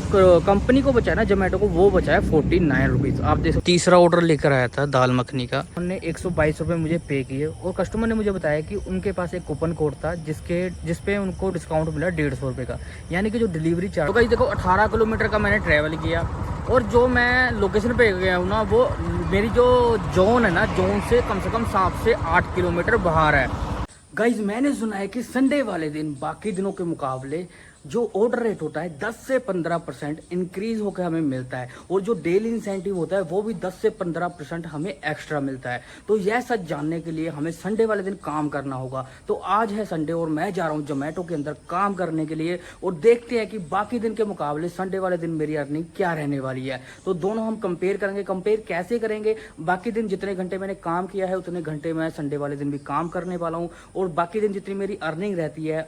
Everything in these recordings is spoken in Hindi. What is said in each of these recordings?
कंपनी को बचा है ना जोमेटो को, वो बचा है 49 रुपीज़। आप देखो तीसरा ऑर्डर लेकर आया था दाल मखनी का, उन्होंने 122 रुपये मुझे पे किए और कस्टमर ने मुझे बताया कि उनके पास एक कूपन कोड था जिसपे उनको डिस्काउंट मिला 150 रुपये का, यानी कि जो डिलीवरी चार्ज। तो गाइस देखो 18 किलोमीटर का मैंने ट्रैवल किया और जो मैं लोकेशन पे गया हूँ ना, वो मेरी जो जोन है ना, जोन से कम 7 से 8 किलोमीटर बाहर है। गाइज मैंने सुना है कि संडे वाले दिन बाकी दिनों के मुकाबले जो ऑर्डर रेट होता है 10 से 15% इंक्रीज होकर हमें मिलता है, और जो डेली इंसेंटिव होता है वो भी 10 से 15% हमें एक्स्ट्रा मिलता है। तो यह सच जानने के लिए हमें संडे वाले दिन काम करना होगा। तो आज है संडे और मैं जा रहा हूं जोमेटो के अंदर काम करने के लिए, और देखते हैं कि बाकी दिन के मुकाबले संडे वाले दिन मेरी अर्निंग क्या रहने वाली है। तो दोनों हम कंपेयर करेंगे। कंपेयर कैसे करेंगे? बाकी दिन जितने घंटे मैंने काम किया है उतने घंटे मैं संडे वाले दिन भी काम करने वाला हूँ, और बाकी दिन जितनी मेरी अर्निंग रहती है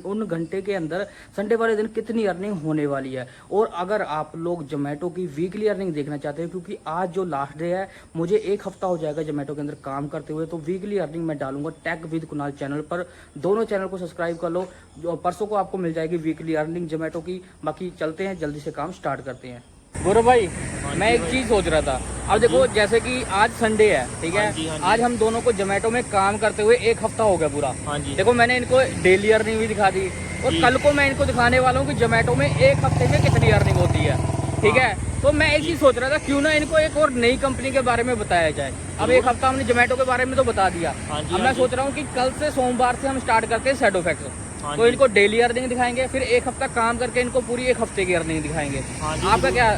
उन घंटे के अंदर संडे वाले दिन कितनी अर्निंग होने वाली है। और अगर आप लोग जोमेटो की वीकली अर्निंग देखना चाहते हैं, क्योंकि आज जो लास्ट डे है, मुझे 1 हफ्ता हो जाएगा जोमेटो के अंदर काम करते हुए, तो वीकली अर्निंग मैं डालूंगा टेक विद कुणाल चैनल पर। दोनों चैनल को सब्सक्राइब कर लो, परसों को आपको मिल जाएगी वीकली अर्निंग जोमेटो की। बाकी चलते हैं, जल्दी से काम स्टार्ट करते हैं। गौरव भाई, मैं एक चीज सोच रहा था। अब देखो जैसे कि आज संडे है, ठीक है, आज हम दोनों को जोमेटो में काम करते हुए 1 हफ्ता हो गया पूरा। देखो मैंने इनको डेली अर्निंग भी दिखा दी, और कल को मैं इनको दिखाने वाला हूँ कि जोमेटो में 1 हफ्ते में कितनी अर्निंग होती है, ठीक है। तो मैं एक चीज सोच रहा था, क्यों ना इनको एक और नई कंपनी के बारे में बताया जाए। अब 1 हफ्ता हमने जोमेटो के बारे में तो बता दिया, अब मैं सोच रहा हूँ कि कल से सोमवार से हम स्टार्ट करते हैं शैडोफैक्स। तो इनको डेली अर्निंग दिखाएंगे, फिर 1 हफ्ता काम करके इनको पूरी 1 हफ्ते की अर्निंग दिखाएंगे। आपका क्या?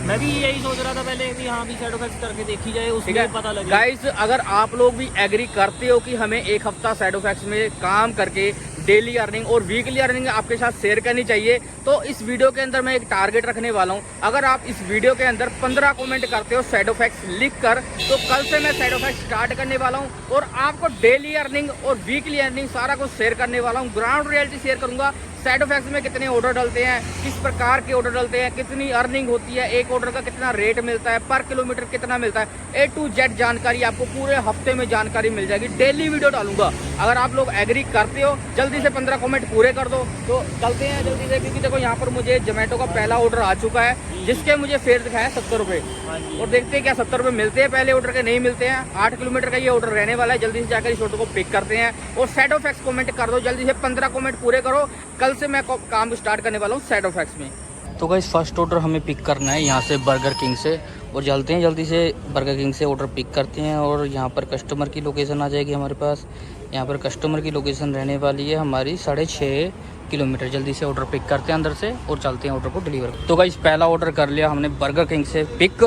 मैं भी यही सोच रहा था पहले कि हाँ भी शैडोफैक्स करके देखी जाए, उसके पता लगे। गाइस अगर आप लोग भी एग्री करते हो कि हमें 1 हफ्ता शैडोफैक्स में काम करके डेली अर्निंग और वीकली अर्निंग आपके साथ शेयर करनी चाहिए, तो इस वीडियो के अंदर मैं एक टारगेट रखने वाला हूं। अगर आप इस वीडियो के अंदर 15 कमेंट करते हो शैडोफैक्स लिख कर, तो कल से मैं शैडोफैक्स स्टार्ट करने वाला हूं और आपको डेली अर्निंग और वीकली अर्निंग सारा कुछ शेयर करने वाला हूं। ग्राउंड रियलिटी शेयर करूंगा, शैडोफैक्स में कितने ऑर्डर डलते हैं, किस प्रकार के ऑर्डर डलते हैं, कितनी अर्निंग होती है, एक ऑर्डर का कितना रेट मिलता है, पर किलोमीटर कितना मिलता है, A to Z जानकारी आपको पूरे हफ्ते में जानकारी मिल जाएगी। डेली वीडियो डालूंगा। अगर आप लोग एग्री करते हो, जल्दी से 15 कमेंट पूरे कर दो। तो चलते हैं जल्दी से, क्योंकि देखो यहाँ पर मुझे जोमेटो का पहला ऑर्डर आ चुका है, जिसके मुझे फेयर दिखाया 70 रुपये, और देखते हैं क्या 70 रुपये मिलते हैं पहले ऑर्डर के, नहीं मिलते हैं। 8 किलोमीटर का ये ऑर्डर रहने वाला है। जल्दी से जाकर इस ऑर्डर को पिक करते हैं और शैडोफैक्स कमेंट कर दो। जल्दी से 15 कमेंट पूरे करो, कल से मैं काम स्टार्ट करने वाला हूँ शैडोफैक्स में। तो गाइस फर्स्ट ऑर्डर हमें पिक करना है यहाँ से बर्गर किंग से, और चलते हैं जल्दी से बर्गर किंग से ऑर्डर पिक करते हैं। और यहाँ पर कस्टमर की लोकेशन आ जाएगी हमारे पास। यहाँ पर कस्टमर की लोकेशन रहने वाली है हमारी 6.5 किलोमीटर। जल्दी से ऑर्डर पिक करते हैं अंदर से और चलते हैं ऑर्डर को डिलीवर। तो गाइस पहला ऑर्डर कर लिया हमने बर्गर किंग से पिक,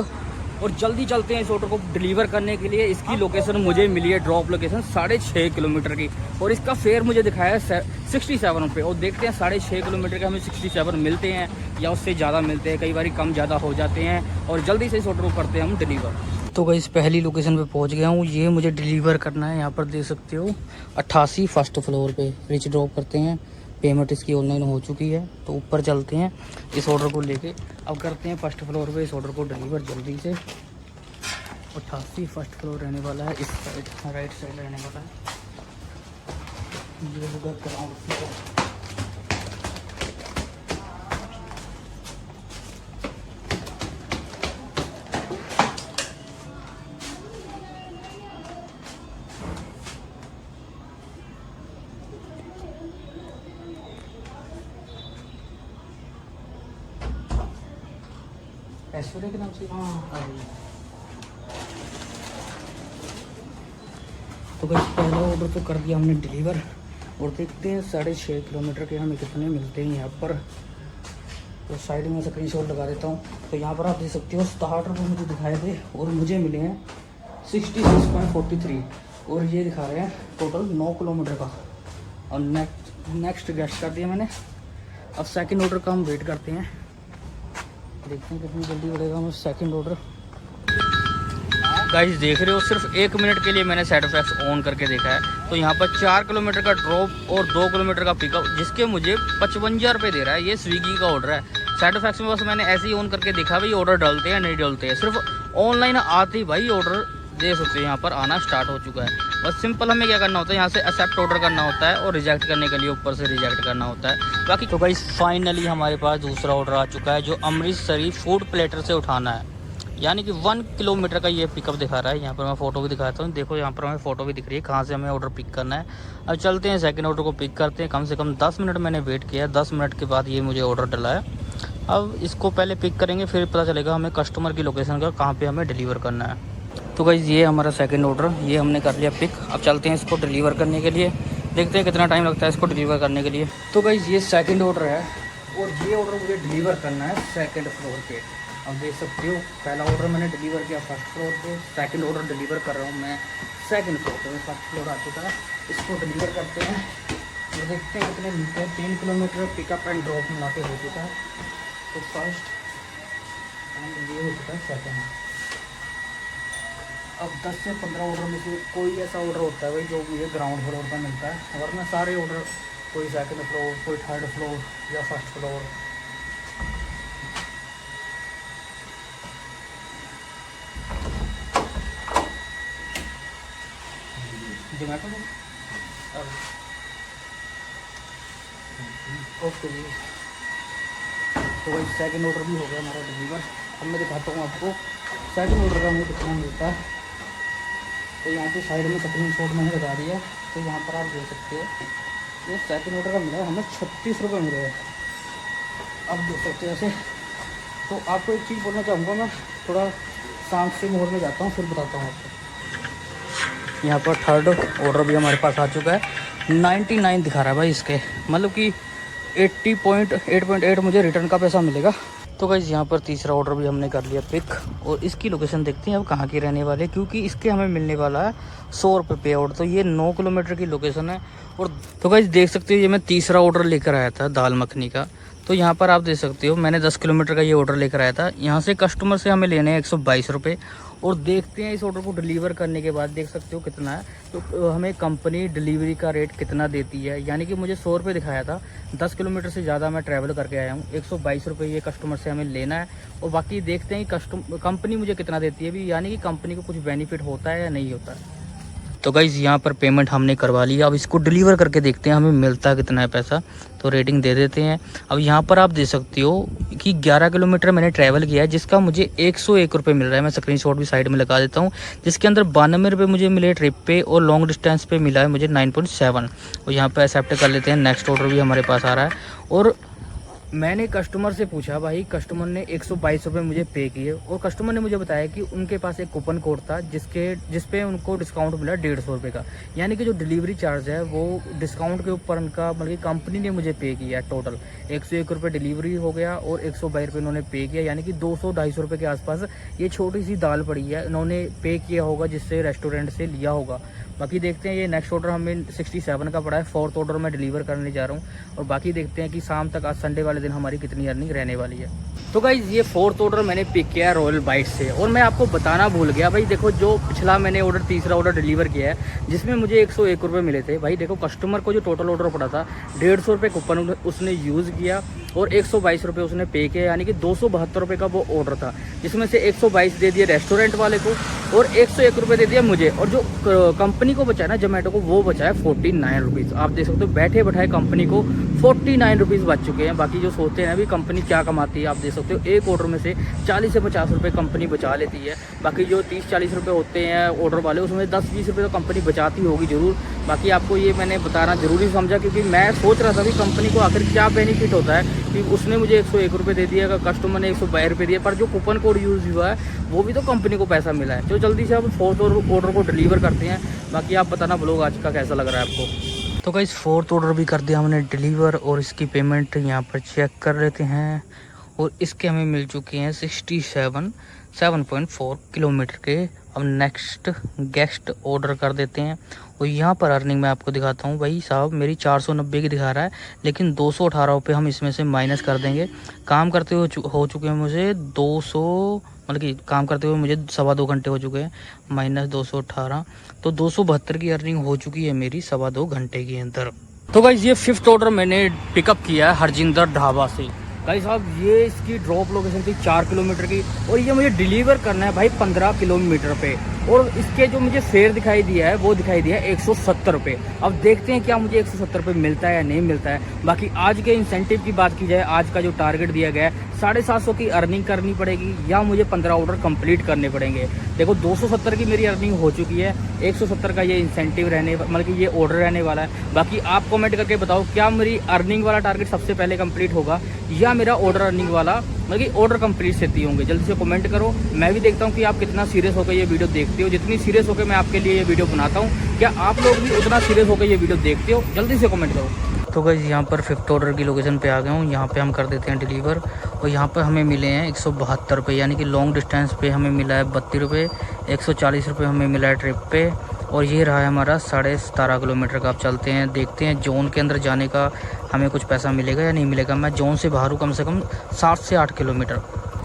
और जल्दी चलते हैं इस ऑर्डर को डिलीवर करने के लिए। इसकी लोकेशन मुझे मिली है, ड्रॉप लोकेशन 6.5 किलोमीटर की, और इसका फेयर मुझे दिखाया है 67 रुपये। और देखते हैं 6.5 किलोमीटर के हमें 67 मिलते हैं या उससे ज़्यादा मिलते हैं, कई बार कम ज़्यादा हो जाते हैं। और जल्दी से इस ऑर्डर को करते हैं हम डिलीवर। तो गाइस पहली लोकेशन पे पहुंच गया हूँ, ये मुझे डिलीवर करना है। यहाँ पर देख सकते हो 88 फर्स्ट फ्लोर पे रिच ड्रॉप करते हैं। पेमेंट इसकी ऑनलाइन हो चुकी है, तो ऊपर चलते हैं इस ऑर्डर को लेके। अब करते हैं फर्स्ट फ्लोर पे इस ऑर्डर को डिलीवर जल्दी से। 88 फर्स्ट फ्लोर रहने वाला है, इस साइड राइट साइड रहने वाला है। ये होगा ग्राउंड फ्लोर। ऐश्वर्या के नाम से तो गाइस पहला ऑर्डर तो कर दिया हमने डिलीवर, और देखते हैं 6.5 किलोमीटर के हमें कितने मिलते हैं यहाँ पर। तो साइड में स्क्रीनशॉट लगा देता हूँ। तो यहाँ पर आप देख सकते हो स्टार्टर पर मुझे दिखाए थे और मुझे मिले हैं 66.43, और ये दिखा रहे हैं टोटल 9 किलोमीटर का। और नेक्स्ट गेस्ट कर दिया मैंने। अब सेकंड ऑर्डर का हम वेट करते हैं, देखते हैं कितनी जल्दी बढ़ेगा हमें सेकंड ऑर्डर। गाइस देख रहे हो, सिर्फ 1 मिनट के लिए मैंने शैडोफैक्स ऑन करके देखा है। तो यहाँ पर 4 किलोमीटर का ड्रॉप और 2 किलोमीटर का पिकअप, जिसके मुझे 55 रुपये दे रहा है। ये स्विगी का ऑर्डर है। शैडोफैक्स में बस मैंने ऐसे ही ऑन करके देखा भाई ऑर्डर डलते हैं नहीं डलते हैं। सिर्फ ऑनलाइन आते ही भाई ऑर्डर दे सकते हैं, यहाँ पर आना स्टार्ट हो चुका है। बस सिंपल हमें क्या करना होता है, यहाँ से एक्सेप्ट ऑर्डर करना होता है और रिजेक्ट करने के लिए ऊपर से रिजेक्ट करना होता है बाकी। तो गाइस फाइनली हमारे पास दूसरा ऑर्डर आ चुका है जो अमृतसरी फूड प्लेटर से उठाना है, यानी कि 1 किलोमीटर का ये पिकअप दिखा रहा है। यहाँ पर मैं फ़ोटो भी दिखाता हूँ, देखो यहाँ पर हमें फ़ोटो भी दिख रही है कहाँ से हमें ऑर्डर पिक करना है। अब चलते हैं सेकंड ऑर्डर को पिक करते हैं। कम से कम 10 मिनट मैंने वेट किया, 10 मिनट के बाद ये मुझे ऑर्डर डला है। अब इसको पहले पिक करेंगे, फिर पता चलेगा हमें कस्टमर की लोकेशन का कहाँ पर हमें डिलीवर करना है। तो गाइस ये हमारा सेकंड ऑर्डर, ये हमने कर लिया पिक। अब चलते हैं इसको डिलीवर करने के लिए, देखते हैं कितना टाइम लगता है इसको डिलीवर करने के लिए। तो गाइस ये सेकंड ऑर्डर है और ये ऑर्डर मुझे डिलीवर करना है सेकंड फ्लोर पे। अब देख सकते हो पहला ऑर्डर मैंने डिलीवर किया फर्स्ट फ्लोर पे, सेकंड ऑर्डर डिलीवर कर रहा हूँ मैं सेकंड फ्लोर पे। फर्स्ट फ्लोर आ चुका है, इसको डिलीवर करते हैं और देखते हैं कितने मिलते हैं। 3 किलोमीटर पिकअप एंड ड्रॉप मिला के हो चुका है। तो फर्स्ट एंड ये हो चुका है सेकंड। अब 10 से 15 ऑर्डर में से कोई ऐसा ऑर्डर होता है भाई जो मुझे ग्राउंड फ्लोर पर मिलता है, वरना सारे ऑर्डर कोई सेकंड फ्लोर, कोई थर्ड फ्लोर या फर्स्ट फ्लोर। जोमेटो ओके जी। तो भाई सेकंड ऑर्डर भी हो गया हमारा डिलीवर। अब मैं दिखाता हूँ आपको सेकंड ऑर्डर का हमें कितना मिलता है। तो यहाँ पे साइड में स्क्रीनशॉट मैंने लगा दिया, तो यहाँ पर आप देख सकते हो ये सेकंड ऑर्डर का मिला है हमें 36 रुपये मिले हैं। अब देख सकते हो ऐसे। तो आपको एक चीज़ बोलना चाहूँगा, मैं थोड़ा शांत से मोड में जाता हूँ फिर बताता हूँ आपको। यहाँ पर थर्ड ऑर्डर भी हमारे पास आ चुका है। 99 दिखा रहा है भाई इसके, मतलब कि 8.8 मुझे रिटर्न का पैसा मिलेगा। तो गाइस यहाँ पर तीसरा ऑर्डर भी हमने कर लिया पिक और इसकी लोकेशन देखते हैं अब कहाँ की रहने वाले, क्योंकि इसके हमें मिलने वाला है 100 रुपये पे आउट। तो ये 9 किलोमीटर की लोकेशन है। और तो गाइस देख सकते हो ये मैं तीसरा ऑर्डर लेकर आया था दाल मखनी का। तो यहाँ पर आप देख सकते हो मैंने 10 किलोमीटर का ये ऑर्डर लेकर आया था। यहाँ से कस्टमर से हमें लेने हैं 122 रुपये। और देखते हैं इस ऑर्डर को डिलीवर करने के बाद देख सकते हो कितना है। तो हमें कंपनी डिलीवरी का रेट कितना देती है, यानी कि मुझे 100 रुपये दिखाया था, 10 किलोमीटर से ज़्यादा मैं ट्रैवल करके आया हूँ। 122 रुपये ये कस्टमर से हमें लेना है। और बाकी देखते हैं कंपनी मुझे कितना देती है भी, यानी कि कंपनी को कुछ बेनिफिट होता है या नहीं होता है। तो गाइज़ यहाँ पर पेमेंट हमने करवा लिया। अब इसको डिलीवर करके देखते हैं हमें मिलता कितना है पैसा। तो रेटिंग दे देते हैं। अब यहाँ पर आप देख सकते हो कि 11 किलोमीटर मैंने ट्रैवल किया है, जिसका मुझे 101 रुपये मिल रहा है। मैं स्क्रीनशॉट भी साइड में लगा देता हूँ, जिसके अंदर 92 रुपये मुझे मिले ट्रिप पे और लॉन्ग डिस्टेंस पे मिला है मुझे 9.7। और यहाँ पर एक्सेप्ट कर लेते हैं। नेक्स्ट ऑर्डर भी हमारे पास आ रहा है। और मैंने कस्टमर से पूछा, भाई कस्टमर ने 122 रुपये मुझे पे किए और कस्टमर ने मुझे बताया कि उनके पास एक कूपन कोड था जिस पे उनको डिस्काउंट मिला 150 रुपये का, यानी कि जो डिलीवरी चार्ज है वो डिस्काउंट के ऊपर उनका, मतलब कंपनी ने मुझे पे किया टोटल 101 रुपये डिलीवरी हो गया और 122 रुपये इन्होंने पे किया, यानी कि 200-250 रुपये के आसपास ये छोटी सी दाल पड़ी है इन्होंने पे किया होगा जिससे रेस्टोरेंट से लिया होगा। बाकी देखते हैं। ये नेक्स्ट ऑर्डर हमें 67 का पड़ा है, 4th ऑर्डर मैं डिलीवर करने जा रहा हूँ। और बाकी देखते हैं कि शाम तक आज संडे वाले दिन हमारी कितनी अर्निंग रहने वाली है। तो गाइज ये 4th ऑर्डर मैंने पिक किया है रॉयल बाइट से। और मैं आपको बताना भूल गया भाई, देखो जो पिछला मैंने ऑर्डर तीसरा ऑर्डर डिलीवर किया है जिसमें मुझे 101 रुपये मिले थे, भाई देखो कस्टमर को जो टोटल ऑर्डर पड़ा था 150 रुपये कूपन उसने यूज़ किया और 122 रुपये उसने पे किया, यानी कि 272 रुपये का वो ऑर्डर था, जिसमें से 122 दे दिए रेस्टोरेंट वाले को और 101 रुपये दे दिया मुझे। और जो कंपनी को बचा ना जोमेटो को, वो बचा है 49 रुपीज़। आप देख सकते हो बैठे बैठाए कंपनी को 49 रुपीज़ बच चुके हैं। बाकी जो सोचते हैं अभी कंपनी क्या कमाती है, आप देख सकते हो एक ऑर्डर में से 40 से 50 रुपये कंपनी बचा लेती है। बाकी जो 30-40 रुपये होते हैं ऑर्डर वाले, उसमें 10-20 रुपये तो कंपनी बचाती होगी ज़रूर। बाकी आपको ये मैंने बताना ज़रूरी समझा, क्योंकि मैं सोच रहा था कि कंपनी को आखिर क्या बेनिफिट होता है कि उसने मुझे 101 रुपये दे दिया, कस्टमर ने 122 रुपये दिए, पर जो कूपन कोड यूज़ हुआ है वो भी तो कंपनी को पैसा मिला है। तो जल्दी से अब 4th ऑर्डर को डिलीवर करते हैं। बाकी आप बताना ब्लॉग आज का कैसा लग रहा है आपको। तो गाइस 4th ऑर्डर भी कर दिया हमने डिलीवर और इसकी पेमेंट यहाँ पर चेक कर लेते हैं। और इसके हमें मिल चुके हैं 7.4 किलोमीटर के। अब नेक्स्ट गेस्ट ऑर्डर कर देते हैं। और यहाँ पर अर्निंग मैं आपको दिखाता हूँ भाई साहब, मेरी 490 की दिखा रहा है, लेकिन 218 रुपये हम इसमें से माइनस कर देंगे। काम करते हुए हो चुके हैं मुझे 200, मतलब कि काम करते हुए मुझे 2.25 घंटे हो चुके हैं, माइनस 218, तो 272 की अर्निंग हो चुकी है मेरी 2.25 घंटे के अंदर। तो गाइस ये 5th ऑर्डर मैंने पिकअप किया है हरजिंदर ढाबा से। गाइस साहब ये इसकी ड्रॉप लोकेशन थी 4 किलोमीटर की और ये मुझे डिलीवर करना है भाई 15 किलोमीटर पे। और इसके जो मुझे शेयर दिखाई दिया है वो दिखाई दिया है 170 रुपये। अब देखते हैं क्या मुझे 170 रुपये मिलता है या नहीं मिलता है। बाकी आज के इंसेंटिव की बात की जाए, आज का जो टारगेट दिया गया है 750 की अर्निंग करनी पड़ेगी या मुझे 15 ऑर्डर कंप्लीट करने पड़ेंगे। देखो 270 की मेरी अर्निंग हो चुकी है, 170 का ये इंसेंटिव रहने मतलब कि ये ऑर्डर रहने वाला है। बाकी आप कमेंट करके बताओ क्या मेरी अर्निंग वाला टारगेट सबसे पहले कंप्लीट होगा या मेरा ऑर्डर अर्निंग वाला मतलब कि ऑर्डर कंप्लीट से होंगे। जल्दी से कमेंट करो, मैं भी देखता हूँ कि आप कितना सीरियस होकर ये वीडियो देखते हो। जितनी सीरियस होकर मैं आपके लिए ये वीडियो बनाता हूँ, क्या आप लोग भी उतना सीरियस होकर ये वीडियो देखते हो? जल्दी से कमेंट करो। तो गाइस यहाँ पर 5th ऑर्डर की लोकेशन पे आ गया हूँ। यहाँ पे हम कर देते हैं डिलीवर और यहाँ पर हमें मिले हैं 172 रुपये, यानी कि लॉन्ग डिस्टेंस पे हमें मिला है 32 रुपये, 140 रुपये हमें मिला है ट्रिप पे। और ये रहा है हमारा 17.5 किलोमीटर का। आप चलते हैं, देखते हैं जोन के अंदर जाने का हमें कुछ पैसा मिलेगा या नहीं मिलेगा। मैं जोन से बाहर हूँ कम से कम 7 से 8 किलोमीटर।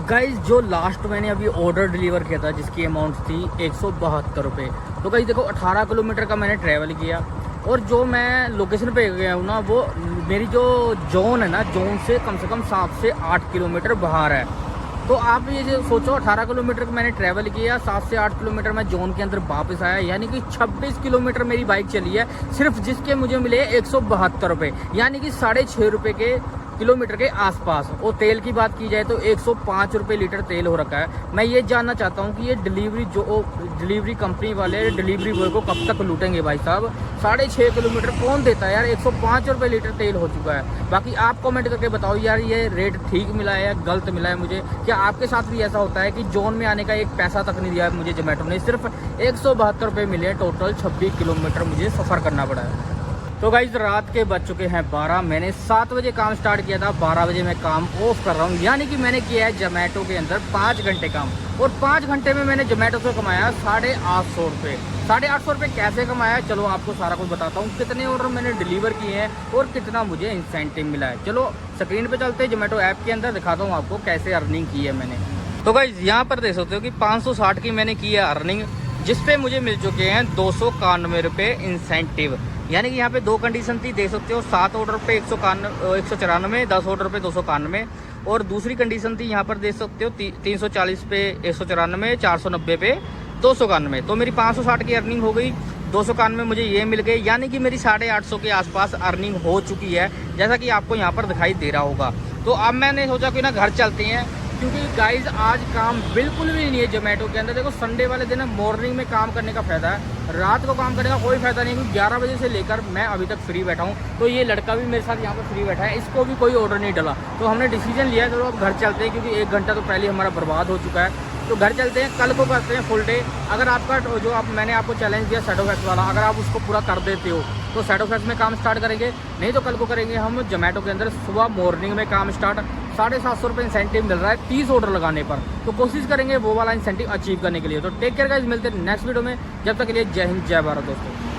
गाइज जो लास्ट मैंने अभी ऑर्डर डिलीवर किया था जिसकी अमाउंट थी 172 रुपये। तो गाइज देखो 18 किलोमीटर का मैंने ट्रैवल किया और जो मैं लोकेशन पे गया हूँ ना वो मेरी जो जोन है ना, जोन से कम 7 से 8 किलोमीटर बाहर है। तो आप ये जो सोचो 18 किलोमीटर का मैंने ट्रैवल किया, 7 से 8 किलोमीटर मैं जोन के अंदर वापस आया, यानी कि 26 किलोमीटर मेरी बाइक चली है सिर्फ, जिसके मुझे मिले 172 रुपये, यानी कि 6.5 रुपये के किलोमीटर के आसपास। और तेल की बात की जाए तो 105 रुपये लीटर तेल हो रखा है। मैं ये जानना चाहता हूँ कि ये डिलीवरी कंपनी वाले डिलीवरी बॉय को कब तक लूटेंगे भाई साहब। 6.5 किलोमीटर कौन देता है यार, 105 रुपये लीटर तेल हो चुका है। बाकी आप कमेंट करके बताओ यार ये रेट ठीक मिला है या गलत मिला है मुझे। क्या आपके साथ भी ऐसा होता है कि जोन में आने का एक पैसा तक नहीं दिया है मुझे जोमेटो ने, सिर्फ 172 रुपये मिले, टोटल 26 किलोमीटर मुझे सफ़र करना पड़ा है। तो गाइज रात के बज चुके हैं 12। मैंने 7 बजे काम स्टार्ट किया था, 12 बजे मैं काम ऑफ कर रहा हूँ, यानी कि मैंने किया है जोमेटो के अंदर 5 घंटे काम। और 5 घंटे में मैंने जोमेटो से कमाया 850 रुपये। 850 रुपये कैसे कमाया चलो आपको सारा कुछ बताता हूँ। कितने ऑर्डर मैंने डिलीवर किए हैं और कितना मुझे इंसेंटिव मिला है। चलो स्क्रीन पे चलते हैं, जोमेटो ऐप के अंदर दिखाता हूँ आपको कैसे अर्निंग की है मैंने। तो गाइज यहाँ पर देख सकते हो कि 560 की मैंने की है अर्निंग, जिसपे मुझे मिल चुके हैं 291 रुपये इंसेंटिव। यानी कि यहाँ पे 2 कंडीशन थी, देख सकते हो। 7 ऑर्डर पे 194, 10 ऑर्डर पे 291। और दूसरी कंडीशन थी यहाँ पर देख सकते हो 340 पे 194, 490 पे 291। तो मेरी 560 की अर्निंग हो गई, 291 मुझे ये मिल गए, यानी कि मेरी 850 के आसपास अर्निंग हो चुकी है, जैसा कि आपको यहाँ पर दिखाई दे रहा होगा। तो अब मैंने सोचा कि ना घर चलते हैं, क्योंकि गाइज आज काम बिल्कुल भी नहीं है जोमेटो के अंदर। देखो संडे वाले दिन मॉर्निंग में काम करने का फायदा है, रात को काम करने का कोई फायदा नहीं, क्योंकि 11 बजे से लेकर मैं अभी तक फ्री बैठा हूँ। तो ये लड़का भी मेरे साथ यहाँ पर फ्री बैठा है, इसको भी कोई ऑर्डर नहीं डला। तो हमने डिसीजन लिया है चलो अब घर चलते हैं, क्योंकि 1 घंटा तो पहले हमारा बर्बाद हो चुका है। तो घर चलते हैं, कल को करते हैं फुल डे। अगर आपका जो मैंने आपको चैलेंज दिया शैडोफैक्स वाला, अगर आप उसको पूरा कर देते हो तो शैडोफैक्स में काम स्टार्ट करेंगे, नहीं तो कल को करेंगे हम जोमेटो के अंदर सुबह मॉर्निंग में काम स्टार्ट। 750 रुपये इंसेंटिव मिल रहा है 30 ऑर्डर लगाने पर। तो कोशिश करेंगे वो वाला इंसेंटिव अचीव करने के लिए। तो टेक केयर गाइस, मिलते हैं नेक्स्ट वीडियो में, जब तक के लिए जय हिंद जय भारत दोस्तों।